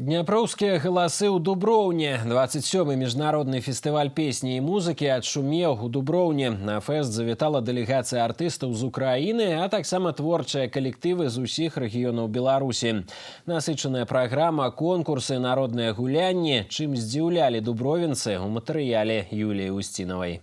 Дняпроўскія галасы ў Дуброўні. 27-й міжнародны фестываль песні і музыкі адшумеў у Дуброўні. На фэст завітала дэлегацыя артыстаў з Украіны, а таксама творчыя калектывы з усіх рэгіёнаў Беларусі. Насычаная праграма, конкурсы, народныя гулянні. Чым здзіўлялі дубровінцы у матэрыяле Юліі Устінавай.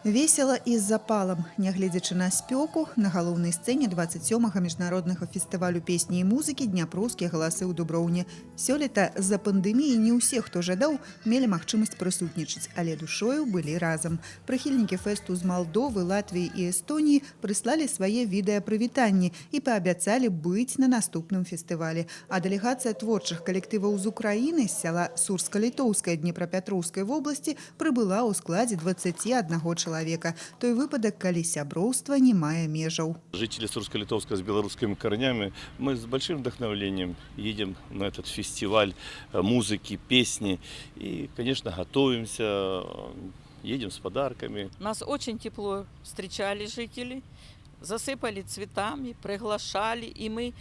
Весела і з запалам. Нягледзячы на спёку, на галоўнай сцэне 27-га міжнароднага фестывалю песні і музыкі «Дняпроўскія галасы» ў Дуброўні. Сёлета з-за пандэміі не ўсе, хто жадаў, мелі магчымасць прысутнічаць, але душою былі разам. Прыхільнікі фэсту з Малдовы, Латвіі і Эстоніі прыслалі свае відэапрывітанні і паабяцалі быць на наступным фестывалі. А дэлегацыя творчых калектываў з Украіны з сяла Сурска-Літоўскай Днепрапетроўскай вобласці прыбыла ў складзе 21 чалавека. Той выпадок, калі сяброўства не мае межаў. Жители Сурска-Литовска с белорусскими корнями, мы с большим вдохновением едем на этот фестиваль музыки, песни. И, конечно, готовимся, едем с подарками. Нас очень тепло встречали жители, засыпали цветами, приглашали. И мы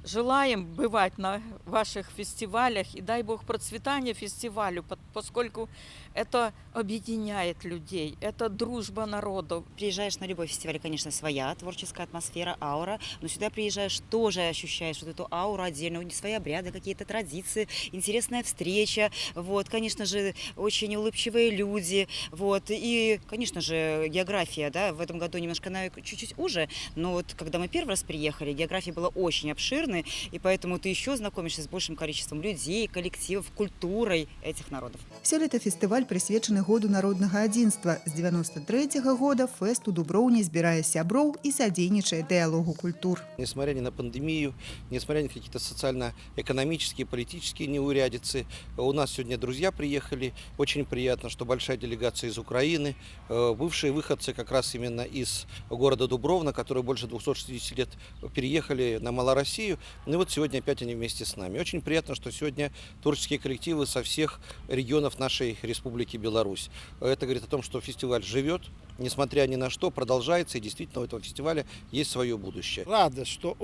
желаем бывать на ваших фестивалях. И дай Бог процветания фестивалю, поскольку это объединяет людей, это дружба народов. Приезжаешь на любой фестиваль, конечно, своя творческая атмосфера, аура, но сюда приезжаешь, тоже ощущаешь вот эту ауру отдельно, свои обряды, какие-то традиции, интересная встреча, вот, конечно же, очень улыбчивые люди, вот, и, конечно же, география, да, в этом году немножко чуть-чуть уже, но вот, когда мы первый раз приехали, география была очень обширной, и поэтому ты еще знакомишься с большим количеством людей, коллективов, культурой этих народов. Сёлета фестываль прысвечаны году народнага адзінства. З 93-го года фэст у Дуброўні збірае сяброў і садзейнічае дыялогу культур. Несмотря ни на пандемию, несмотря на какие-то социально-экономические, политические неурядицы, у нас сегодня друзья приехали. Очень приятно, что большая делегация из Украины, бывшие выходцы как раз именно из города Дубровна, которые больше 260 лет переехали на Малороссию. Ну и вот сегодня опять они вместе с нами. Очень приятно, что сегодня творческие коллективы со всех регионов нашей Республики Беларусь. Это говорит о том, что фестиваль живет, несмотря ни на что, продолжается, и действительно у этого фестиваля есть свое будущее. Радость, что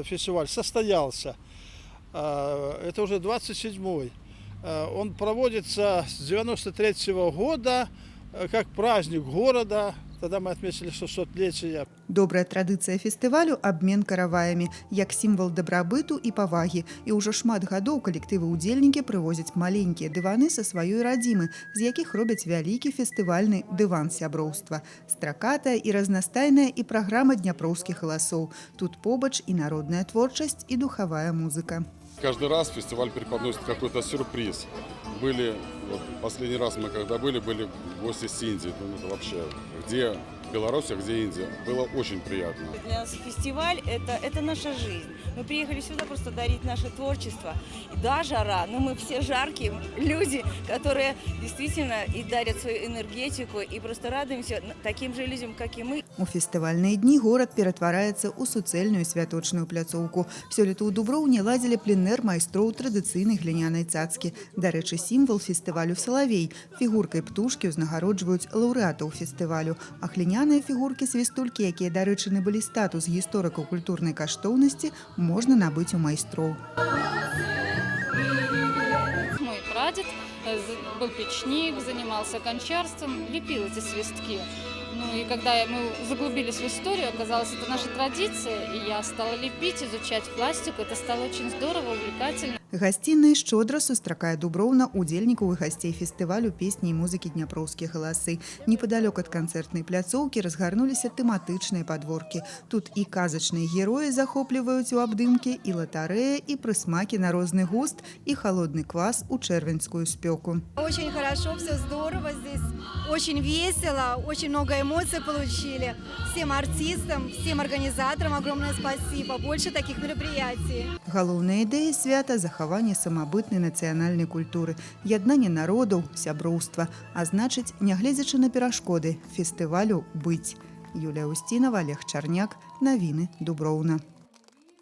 фестиваль состоялся. Это уже 27-й. Он проводится с 93-го года как праздник города. Тогда мы отметили 600-летие. Добрая традыцыя фестывалю – абмен караваямі, як сімвал дабрабыту і павагі. І ўжо шмат гадоў калектывы-удзельнікі прывозяць маленькія дываны са сваёй радзімы, з якіх робяць вялікі фестывальны дыван сяброўства. Стракатая і разнастайная і праграма дняпроўскіх галасоў. Тут побач і народная творчасць, і духавая музыка. Каждый раз фестиваль преподносит какой-то сюрприз. Вот последний раз мы когда были гости с Индии. Ну, это вообще, где Беларусь, а где Индия. Было очень приятно. Для нас фестиваль это наша жизнь. Мы приехали сюда просто дарить наше творчество. И да, жара, но мы все жаркие люди, которые действительно и дарят свою энергетику, и просто радуемся таким же людям, как и мы. У фестывальныя дні горад ператвараецца ў суцэльную святочную пляцоўку. Сёлета ў Дуброўні ладзілі пленэр майстроў традыцыйнай гліняной цацкі. Дарэчы, сімвал фестывалю салавей. Фігуркай птушкі ўзнагароджваюць лаўрэатаў фестывалю. А гліняныя фігуркі свістулькі, якія дарэчаны былі статус гісторыкаў культурнай каштоўнасці, можна набыць у майстроў. Мой прадед был печник, занимался гончарством, лепил эти свистки. Ну и когда мы заглубились в историю, оказалось, это наша традиция, и я стала лепить, изучать пластику. Это стало очень здорово, увлекательно. Гасцінай шчодра сустракае Дуброўна удзельнікаў і гасцей фестывалю песні і музыкі «Дняпроўскія галасы». Непадалёк ад канцэртнай пляцоўкі разгарнуліся тэматычныя падворкі. Тут і казачныя героі захопліваюць у абдымкі, і латарэя, і прысмакі на розны густ, і халодны квас у чэрвеньскую спёку. Очень хорошо, все здорово здесь, очень весело, очень много эмоций получили. Всем артистам, всем организаторам огромное спасибо. Больше таких мероприятий. Галоўная ідэя свята – захаванне самабытнай нацыянальнай культуры, яднанне народаў, сяброўства, а значыць, нягледзячы на перашкоды, фестывалю быць. Юлія Устінава, Олег Чарняк, навіны Дуброўна.